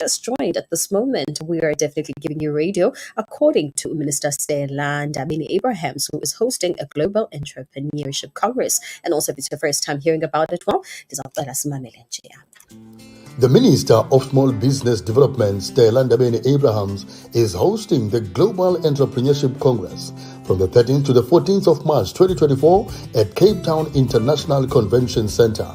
just joined at this moment, we are definitely giving you radio, according to Minister Stella Ndabeni-Abrahams, who is hosting a Global Entrepreneurship Congress. And also, if it's your first time hearing about it, well, the Minister of Small Business Development, Stella Ndabeni-Abrahams, is hosting the Global Entrepreneurship Congress from the 13th to the 14th of March 2024 at Cape Town International Convention Center.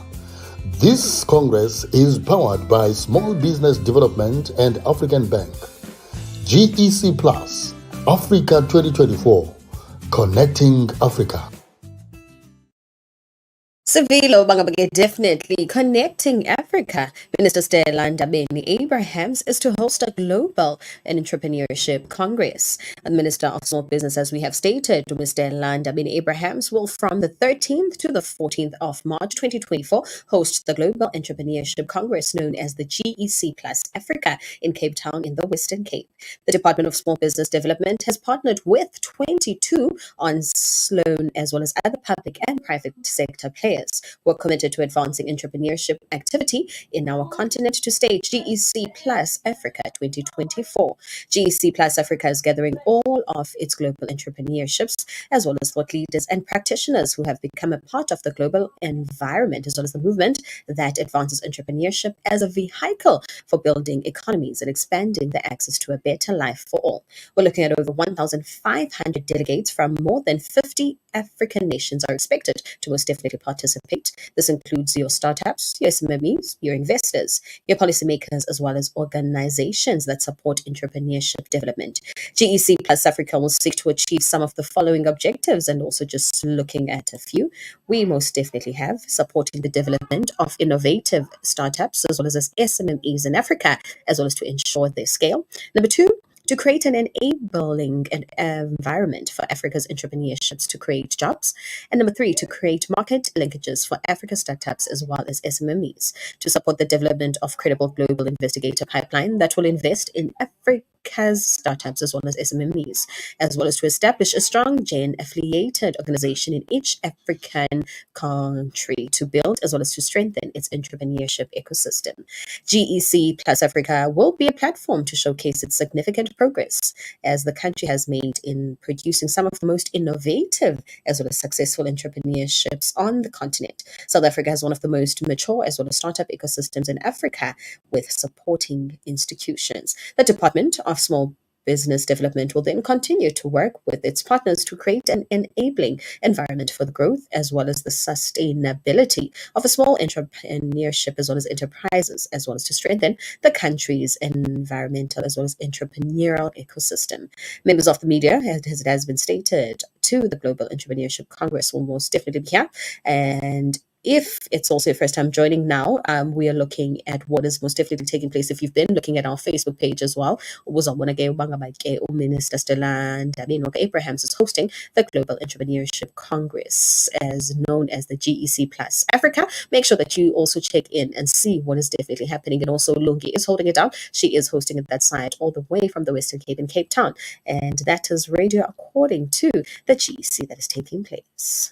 This Congress is powered by Small Business Development and African Bank. GEC Plus, Africa 2024, Connecting Africa. Sevilo Bangabage, definitely connecting Africa. Minister Stella Ndabeni-Abrahams is to host a Global Entrepreneurship Congress. And Minister of Small Business, as we have stated, Mr. Stella Ndabeni-Abrahams will, from the 13th to the 14th of March 2024, host the Global Entrepreneurship Congress, known as the GEC Plus Africa, in Cape Town in the Western Cape. The Department of Small Business Development has partnered with 22 on Sloan, as well as other public and private sector players. We're committed to advancing entrepreneurship activity in our continent to stage GEC Plus Africa 2024. GEC Plus Africa is gathering all of its global entrepreneurships, as well as thought leaders and practitioners who have become a part of the global environment, as well as the movement that advances entrepreneurship as a vehicle for building economies and expanding the access to a better life for all. We're looking at over 1,500 delegates from more than 50 African nations are expected to most definitely participate. This includes your startups, your SMEs, your investors, your policymakers, as well as organizations that support entrepreneurship development. GEC Plus Africa will seek to achieve some of the following objectives, and also just looking at a few. We most definitely have supporting the development of innovative startups, as well as SMEs in Africa, as well as to ensure their scale. Number two, to create an enabling environment for Africa's entrepreneurships to create jobs. And number three, to create market linkages for Africa's startups as well as SMEs, to support the development of credible global investigator pipeline that will invest in Africa's startups as well as SMEs, as well as to establish a strong GEN-affiliated organization in each African country to build as well as to strengthen its entrepreneurship ecosystem. GEC Plus Africa will be a platform to showcase its significant progress as the country has made in producing some of the most innovative as well as successful entrepreneurships on the continent. South Africa has one of the most mature as well as startup ecosystems in Africa with supporting institutions. The Department of Small Business Development will then continue to work with its partners to create an enabling environment for the growth as well as the sustainability of a small entrepreneurship as well as enterprises, as well as to strengthen the country's environmental as well as entrepreneurial ecosystem. Members of the media, as it has been stated, to the Global Entrepreneurship Congress will most definitely be here. And if it's also your first time joining now, we are looking at what is most definitely taking place. If you've been looking at our Facebook page as well, Minister Stella Ndabeni-Abrahams is hosting the Global Entrepreneurship Congress, as known as the GEC Plus Africa. Make sure that you also check in and see what is definitely happening. And also Lungi is holding it down. She is hosting it that side all the way from the Western Cape in Cape Town. And that is radio according to the GEC that is taking place.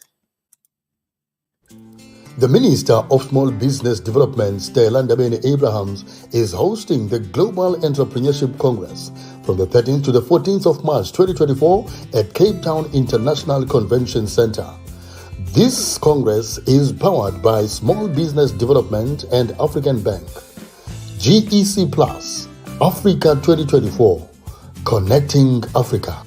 The Minister of Small Business Development, Stella Ndabeni-Abrahams, is hosting the Global Entrepreneurship Congress from the 13th to the 14th of March 2024 at Cape Town International Convention Center. This Congress is powered by Small Business Development and African Bank. GEC Plus, Africa 2024, Connecting Africa.